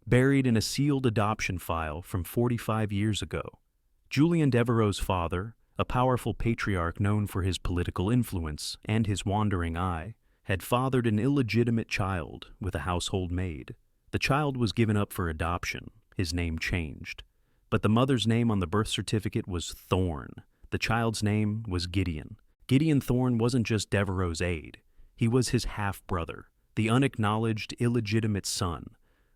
buried in a sealed adoption file from 45 years ago. Julian Devereaux's father, a powerful patriarch known for his political influence and his wandering eye, had fathered an illegitimate child with a household maid. The child was given up for adoption. His name changed. But the mother's name on the birth certificate was Thorne. The child's name was Gideon. Gideon Thorne wasn't just Devereaux's aide. He was his half-brother, the unacknowledged, illegitimate son,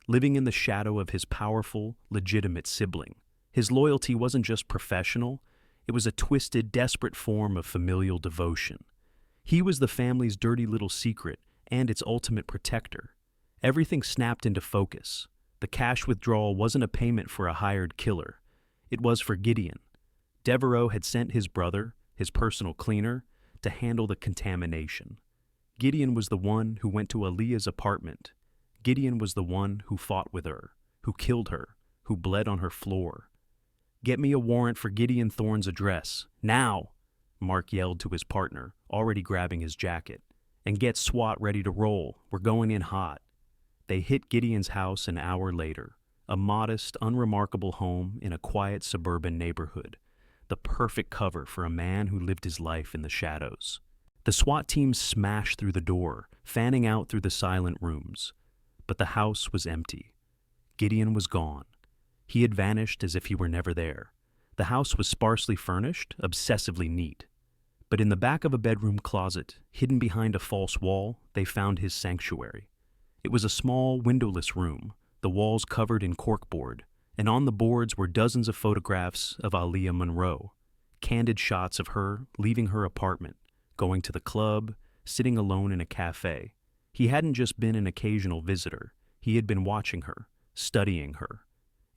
living in the shadow of his powerful, legitimate sibling. His loyalty wasn't just professional, it was a twisted, desperate form of familial devotion. He was the family's dirty little secret and its ultimate protector. Everything snapped into focus. The cash withdrawal wasn't a payment for a hired killer. It was for Gideon. Devereaux had sent his brother, his personal cleaner, to handle the contamination. Gideon was the one who went to Aaliyah's apartment. Gideon was the one who fought with her, who killed her, who bled on her floor. "Get me a warrant for Gideon Thorne's address, now!" Mark yelled to his partner, already grabbing his jacket. "And get SWAT ready to roll. We're going in hot." They hit Gideon's house an hour later, a modest, unremarkable home in a quiet suburban neighborhood. the perfect cover for a man who lived his life in the shadows. The SWAT team smashed through the door, fanning out through the silent rooms. But the house was empty. Gideon was gone. He had vanished as if he were never there. The house was sparsely furnished, obsessively neat. But in the back of a bedroom closet, hidden behind a false wall, they found his sanctuary. It was a small, windowless room, the walls covered in corkboard, and on the boards were dozens of photographs of Aaliyah Monroe, candid shots of her leaving her apartment, going to the club, sitting alone in a cafe. He hadn't just been an occasional visitor. He had been watching her, studying her.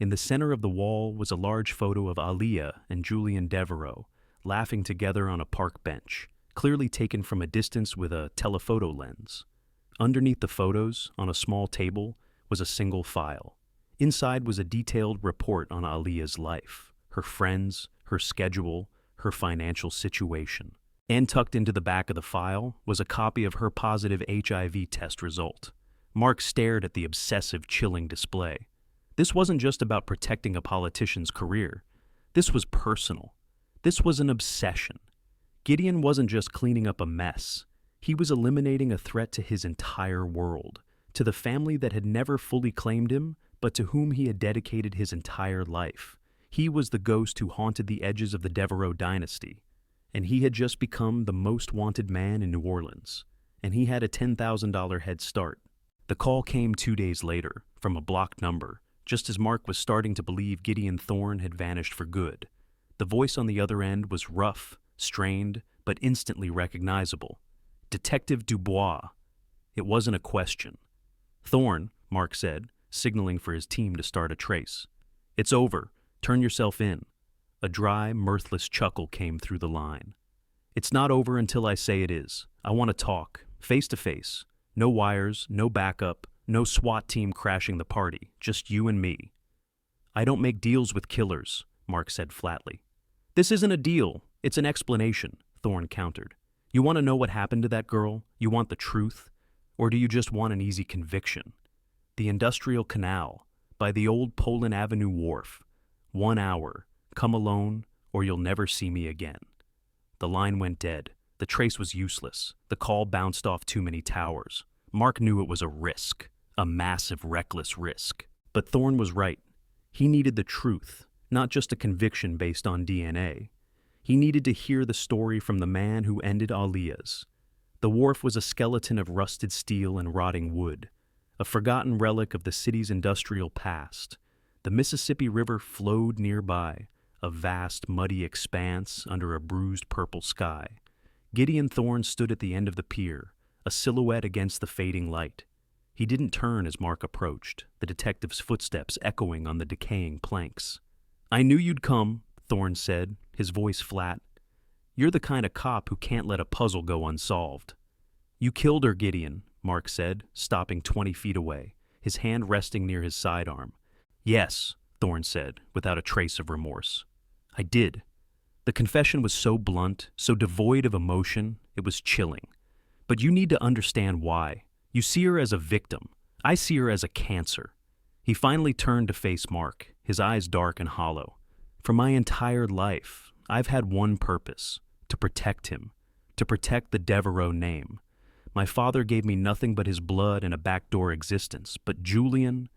In the center of the wall was a large photo of Aaliyah and Julian Devereaux, laughing together on a park bench, clearly taken from a distance with a telephoto lens. Underneath the photos, on a small table, was a single file. Inside was a detailed report on Aaliyah's life, her friends, her schedule, her financial situation. And tucked into the back of the file was a copy of her positive HIV test result. Mark stared at the obsessive, chilling display. This wasn't just about protecting a politician's career. This was personal. This was an obsession. Gideon wasn't just cleaning up a mess. He was eliminating a threat to his entire world, to the family that had never fully claimed him, but to whom he had dedicated his entire life. He was the ghost who haunted the edges of the Devereaux dynasty, and he had just become the most wanted man in New Orleans, and he had a $10,000 head start. The call came 2 days later, from a blocked number, just as Mark was starting to believe Gideon Thorne had vanished for good. The voice on the other end was rough, strained, but instantly recognizable. Detective Dubois. It wasn't a question. "Thorne," Mark said, signaling for his team to start a trace. "It's over. Turn yourself in." A dry, mirthless chuckle came through the line. "It's not over until I say it is. I want to talk, face to face. No wires, no backup, no SWAT team crashing the party, just you and me." "I don't make deals with killers," Mark said flatly. "This isn't a deal. It's an explanation," Thorne countered. "You want to know what happened to that girl? You want the truth? Or do you just want an easy conviction? The Industrial Canal, by the old Poland Avenue wharf. 1 hour. Come alone, or you'll never see me again." The line went dead. The trace was useless. The call bounced off too many towers. Mark knew it was a risk, a massive, reckless risk. But Thorne was right. He needed the truth, not just a conviction based on DNA. He needed to hear the story from the man who ended Aaliyah's. The wharf was a skeleton of rusted steel and rotting wood, a forgotten relic of the city's industrial past. The Mississippi River flowed nearby, a vast, muddy expanse under a bruised purple sky. Gideon Thorne stood at the end of the pier, a silhouette against the fading light. He didn't turn as Mark approached, the detective's footsteps echoing on the decaying planks. "I knew you'd come," Thorne said, his voice flat. "You're the kind of cop who can't let a puzzle go unsolved." "You killed her, Gideon," Mark said, stopping 20 feet away, his hand resting near his sidearm. "Yes," Thorne said, without a trace of remorse. "I did." The confession was so blunt, so devoid of emotion, it was chilling. "But you need to understand why. You see her as a victim. I see her as a cancer." He finally turned to face Mark, his eyes dark and hollow. "For my entire life, I've had one purpose: to protect him, to protect the Devereaux name. My father gave me nothing but his blood and a backdoor existence, but Julian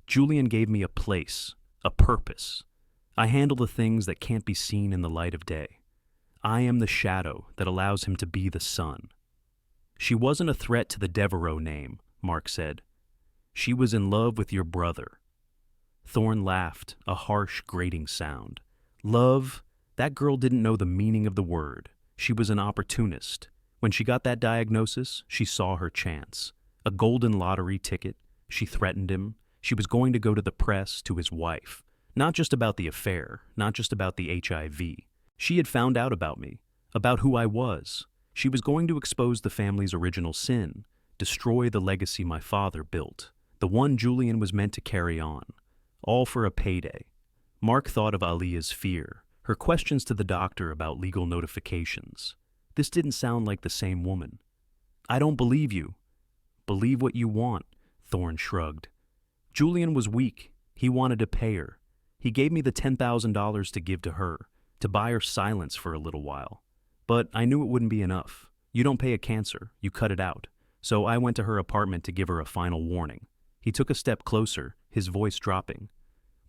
gave me a place, a purpose. I handle the things that can't be seen in the light of day. I am the shadow that allows him to be the sun." "She wasn't a threat to the Devereaux name," Mark said. "She was in love with your brother." Thorne laughed, a harsh, grating sound. "Love? That girl didn't know the meaning of the word. She was an opportunist. When she got that diagnosis, she saw her chance. A golden lottery ticket. She threatened him. She was going to go to the press, to his wife. Not just about the affair, not just about the HIV. She had found out about me, about who I was. She was going to expose the family's original sin, destroy the legacy my father built, the one Julian was meant to carry on. All for a payday." Mark thought of Aaliyah's fear, her questions to the doctor about legal notifications. This didn't sound like the same woman. "I don't believe you." "Believe what you want," Thorne shrugged. "Julian was weak. He wanted to pay her. He gave me the $10,000 to give to her, to buy her silence for a little while. But I knew it wouldn't be enough. You don't pay a cancer, you cut it out. So I went to her apartment to give her a final warning. He took a step closer, his voice dropping.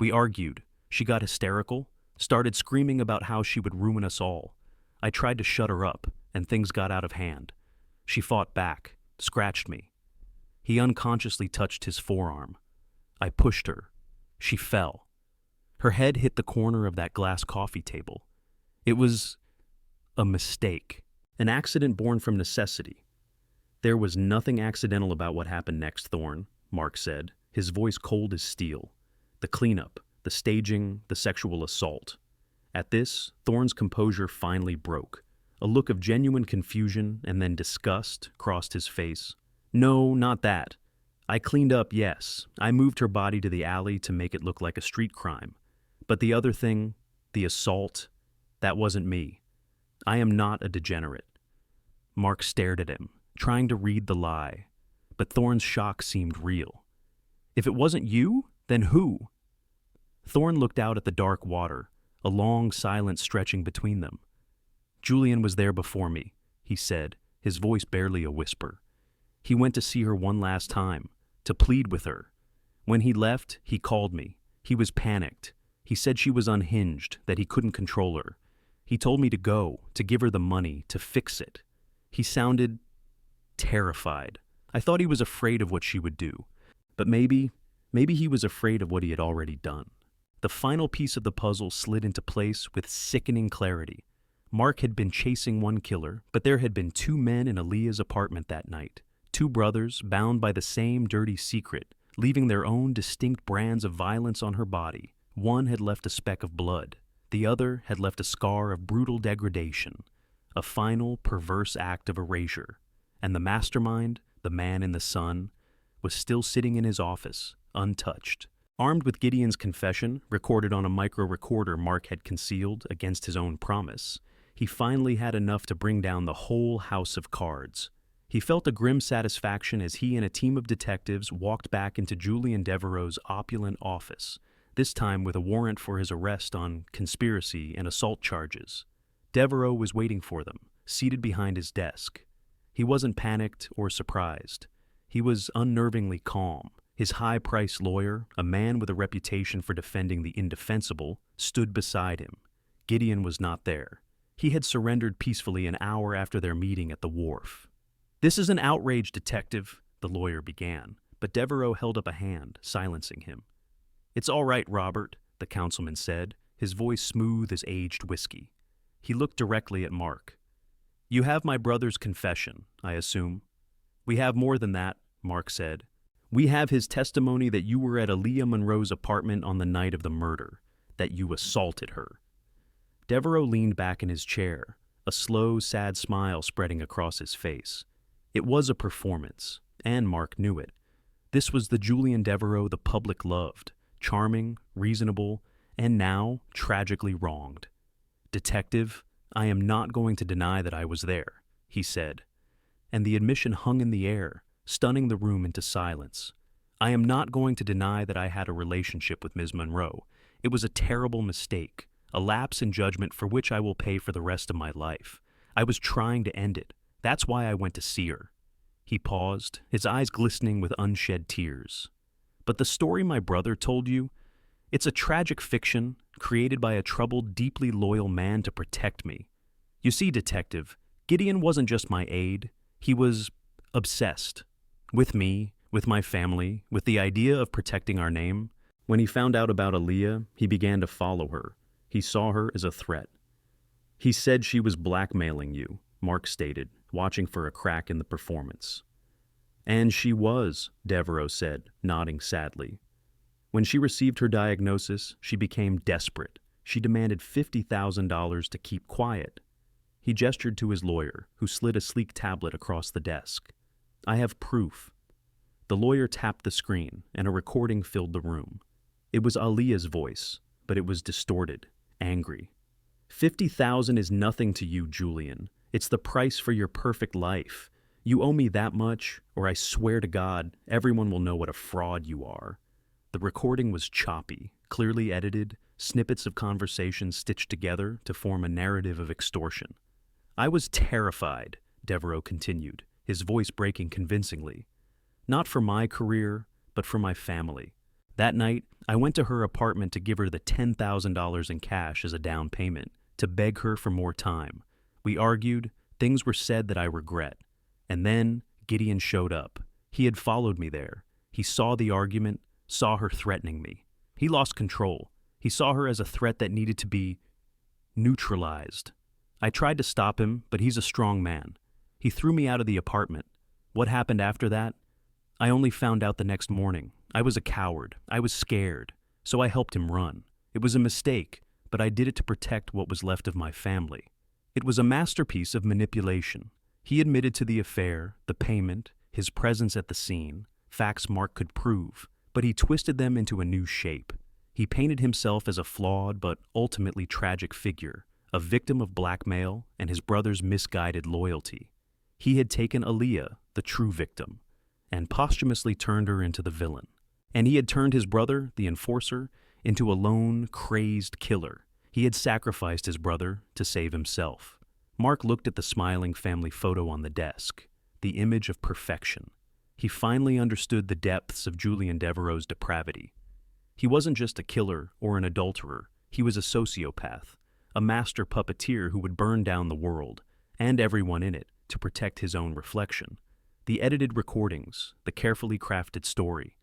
We argued. She got hysterical, started screaming about how she would ruin us all. I tried to shut her up, and things got out of hand. She fought back, scratched me. He unconsciously touched his forearm. I pushed her. She fell. Her head hit the corner of that glass coffee table. It was a mistake, an accident born from necessity. There was nothing accidental about what happened next, Thorne, Mark said, his voice cold as steel. The cleanup, the staging, the sexual assault. At this, Thorne's composure finally broke. A look of genuine confusion and then disgust crossed his face. No, not that. I cleaned up, yes. I moved her body to the alley to make it look like a street crime. But the other thing, the assault, that wasn't me. I am not a degenerate. Mark stared at him, trying to read the lie. But Thorne's shock seemed real. If it wasn't you, then who? Thorne looked out at the dark water, a long silence stretching between them. Julian was there before me, he said, his voice barely a whisper. He went to see her one last time, to plead with her. When he left, he called me. He was panicked. He said she was unhinged, that he couldn't control her. He told me to go, to give her the money, to fix it. He sounded terrified. I thought he was afraid of what she would do. But maybe he was afraid of what he had already done. The final piece of the puzzle slid into place with sickening clarity. Mark had been chasing one killer, but there had been two men in Aaliyah's apartment that night. Two brothers bound by the same dirty secret, leaving their own distinct brands of violence on her body. One had left a speck of blood. The other had left a scar of brutal degradation, a final perverse act of erasure. And the mastermind, the man in the sun, was still sitting in his office, untouched. Armed with Gideon's confession, recorded on a micro-recorder Mark had concealed against his own promise, he finally had enough to bring down the whole house of cards. He felt a grim satisfaction as he and a team of detectives walked back into Julian Devereaux's opulent office, this time with a warrant for his arrest on conspiracy and assault charges. Devereaux was waiting for them, seated behind his desk. He wasn't panicked or surprised. He was unnervingly calm. His high-priced lawyer, a man with a reputation for defending the indefensible, stood beside him. Gideon was not there. He had surrendered peacefully an hour after their meeting at the wharf. "This is an outrage, detective," the lawyer began, but Devereaux held up a hand, silencing him. "It's all right, Robert," the councilman said, his voice smooth as aged whiskey. He looked directly at Mark. "You have my brother's confession, I assume." "We have more than that," Mark said. "We have his testimony that you were at Aaliyah Monroe's apartment on the night of the murder, that you assaulted her." Devereaux leaned back in his chair, a slow, sad smile spreading across his face. It was a performance, and Mark knew it. This was the Julian Devereaux the public loved, charming, reasonable, and now tragically wronged. "Detective, I am not going to deny that I was there," he said, and the admission hung in the air, stunning the room into silence. "I am not going to deny that I had a relationship with Ms. Monroe. It was a terrible mistake, a lapse in judgment for which I will pay for the rest of my life. I was trying to end it. That's why I went to see her." He paused, his eyes glistening with unshed tears. "But the story my brother told you, it's a tragic fiction created by a troubled, deeply loyal man to protect me. You see, detective, Gideon wasn't just my aide. He was obsessed. With me, with my family, with the idea of protecting our name. When he found out about Aaliyah, he began to follow her. He saw her as a threat. He said she was blackmailing you," Mark stated, watching for a crack in the performance. "And she was," Devereaux said, nodding sadly. "When she received her diagnosis, she became desperate. She demanded $50,000 to keep quiet." He gestured to his lawyer, who slid a sleek tablet across the desk. "I have proof." The lawyer tapped the screen, and a recording filled the room. It was Aaliyah's voice, but it was distorted, angry. "50,000 is nothing to you, Julian. It's the price for your perfect life. You owe me that much, or I swear to God, everyone will know what a fraud you are." The recording was choppy, clearly edited, snippets of conversation stitched together to form a narrative of extortion. I was terrified, Devereaux continued, his voice breaking convincingly. Not for my career, but for my family. That night, I went to her apartment to give her the $10,000 in cash as a down payment, to beg her for more time. We argued, things were said that I regret. And then, Gideon showed up. He had followed me there. He saw the argument, saw her threatening me. He lost control. He saw her as a threat that needed to be neutralized. I tried to stop him, but he's a strong man. He threw me out of the apartment. What happened after that? I only found out the next morning. I was a coward. I was scared. So I helped him run. It was a mistake, but I did it to protect what was left of my family. It was a masterpiece of manipulation. He admitted to the affair, the payment, his presence at the scene, facts Mark could prove, but he twisted them into a new shape. He painted himself as a flawed but ultimately tragic figure, a victim of blackmail and his brother's misguided loyalty. He had taken Aaliyah, the true victim, and posthumously turned her into the villain. And he had turned his brother, the enforcer, into a lone, crazed killer. He had sacrificed his brother to save himself. Mark looked at the smiling family photo on the desk, the image of perfection. He finally understood the depths of Julian Devereaux's depravity. He wasn't just a killer or an adulterer. He was a sociopath, a master puppeteer who would burn down the world, and everyone in it, to protect his own reflection. The edited recordings, the carefully crafted story,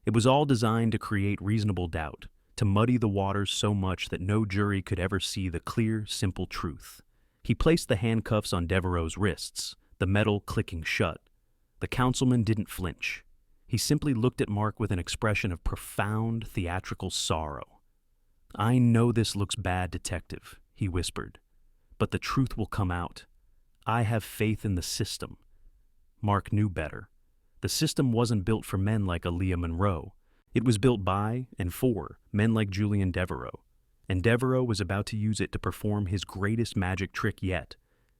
it was all designed to create reasonable doubt, to muddy the waters so much that no jury could ever see the clear, simple truth. He placed the handcuffs on Devereaux's wrists, the metal clicking shut. The councilman didn't flinch. He simply looked at Mark with an expression of profound theatrical sorrow. "I know this looks bad, detective," he whispered, "but the truth will come out. I have faith in the system." Mark knew better. The system wasn't built for men like Aaliyah Monroe. It was built by and for men like Julian Devereaux. And Devereaux was about to use it to perform his greatest magic trick yet,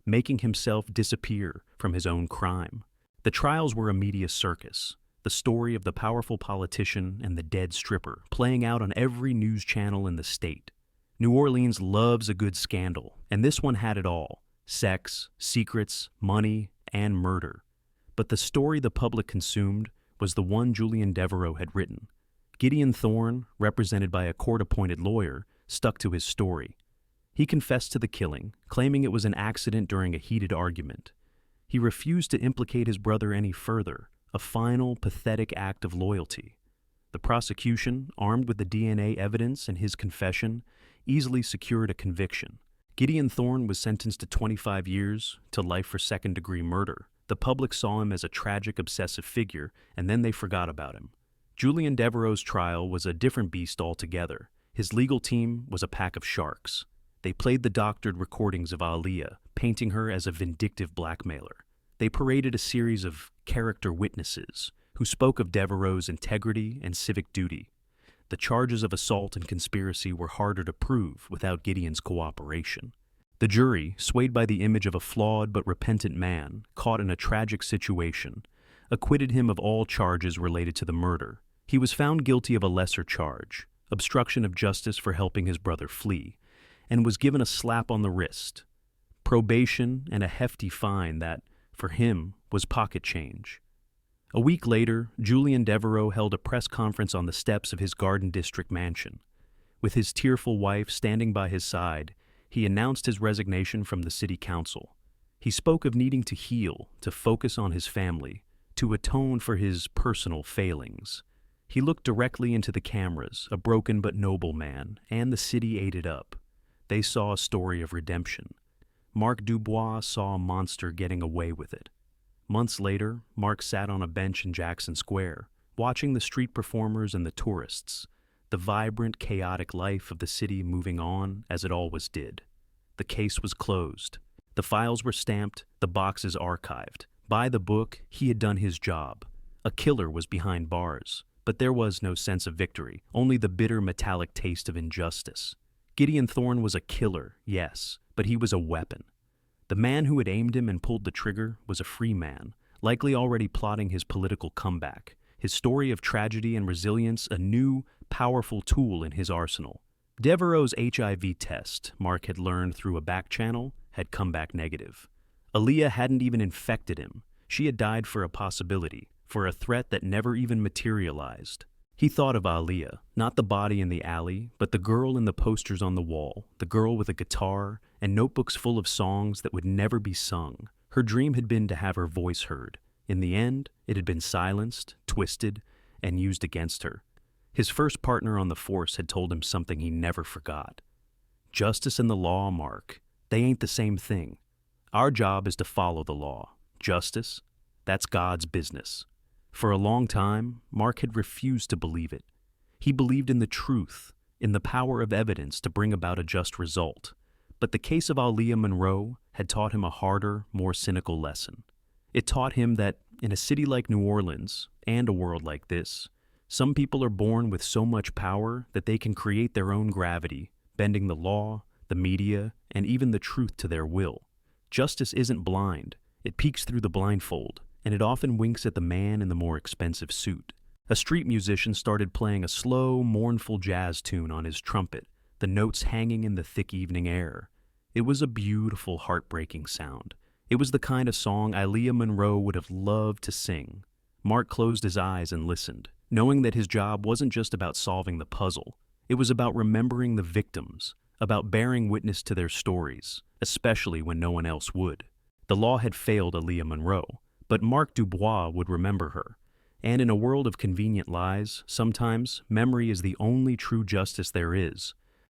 making himself disappear from his own crime. The trials were a media circus, the story of the powerful politician and the dead stripper playing out on every news channel in the state. New Orleans loves a good scandal, and this one had it all: sex, secrets, money, and murder. But the story the public consumed was the one Julian Devereaux had written. Gideon Thorne, represented by a court-appointed lawyer, stuck to his story. He confessed to the killing, claiming it was an accident during a heated argument. He refused to implicate his brother any further, a final, pathetic act of loyalty. The prosecution, armed with the DNA evidence and his confession, easily secured a conviction. Gideon Thorne was sentenced to 25 years, to life for second-degree murder. The public saw him as a tragic, obsessive figure, and then they forgot about him. Julian Devereaux's trial was a different beast altogether. His legal team was a pack of sharks. They played the doctored recordings of Aaliyah, painting her as a vindictive blackmailer. They paraded a series of character witnesses who spoke of Devereaux's integrity and civic duty. The charges of assault and conspiracy were harder to prove without Gideon's cooperation. The jury, swayed by the image of a flawed but repentant man caught in a tragic situation, acquitted him of all charges related to the murder. He was found guilty of a lesser charge, obstruction of justice for helping his brother flee, and was given a slap on the wrist, probation, and a hefty fine that, for him, was pocket change. A week later, Julian Devereaux held a press conference on the steps of his Garden District mansion. With his tearful wife standing by his side, he announced his resignation from the city council. He spoke of needing to heal, to focus on his family, to atone for his personal failings. He looked directly into the cameras, a broken but noble man, and the city ate it up. They saw a story of redemption. Mark Dubois saw a monster getting away with it. Months later, Mark sat on a bench in Jackson Square, watching the street performers and the tourists, the vibrant, chaotic life of the city moving on as it always did. The case was closed. The files were stamped, the boxes archived. By the book, he had done his job. A killer was behind bars, but there was no sense of victory, only the bitter metallic taste of injustice. Gideon Thorne was a killer, yes, but he was a weapon. The man who had aimed him and pulled the trigger was a free man, likely already plotting his political comeback, his story of tragedy and resilience a new, powerful tool in his arsenal. Devereaux's HIV test, Mark had learned through a back channel, had come back negative. Aaliyah hadn't even infected him. She had died for a possibility, for a threat that never even materialized. He thought of Aaliyah, not the body in the alley, but the girl in the posters on the wall, the girl with a guitar and notebooks full of songs that would never be sung. Her dream had been to have her voice heard. In the end, it had been silenced, twisted, and used against her. His first partner on the force had told him something he never forgot. Justice and the law, Mark, they ain't the same thing. Our job is to follow the law. Justice, that's God's business. For a long time, Mark had refused to believe it. He believed in the truth, in the power of evidence to bring about a just result. But the case of Aaliyah Monroe had taught him a harder, more cynical lesson. It taught him that in a city like New Orleans, and a world like this, some people are born with so much power that they can create their own gravity, bending the law, the media, and even the truth to their will. Justice isn't blind. It peeks through the blindfold, and it often winks at the man in the more expensive suit. A street musician started playing a slow, mournful jazz tune on his trumpet, the notes hanging in the thick evening air. It was a beautiful, heartbreaking sound. It was the kind of song Aaliyah Monroe would have loved to sing. Mark closed his eyes and listened, knowing that his job wasn't just about solving the puzzle. It was about remembering the victims, about bearing witness to their stories, especially when no one else would. The law had failed Aaliyah Monroe, but Mark Dubois would remember her. And in a world of convenient lies, sometimes memory is the only true justice there is.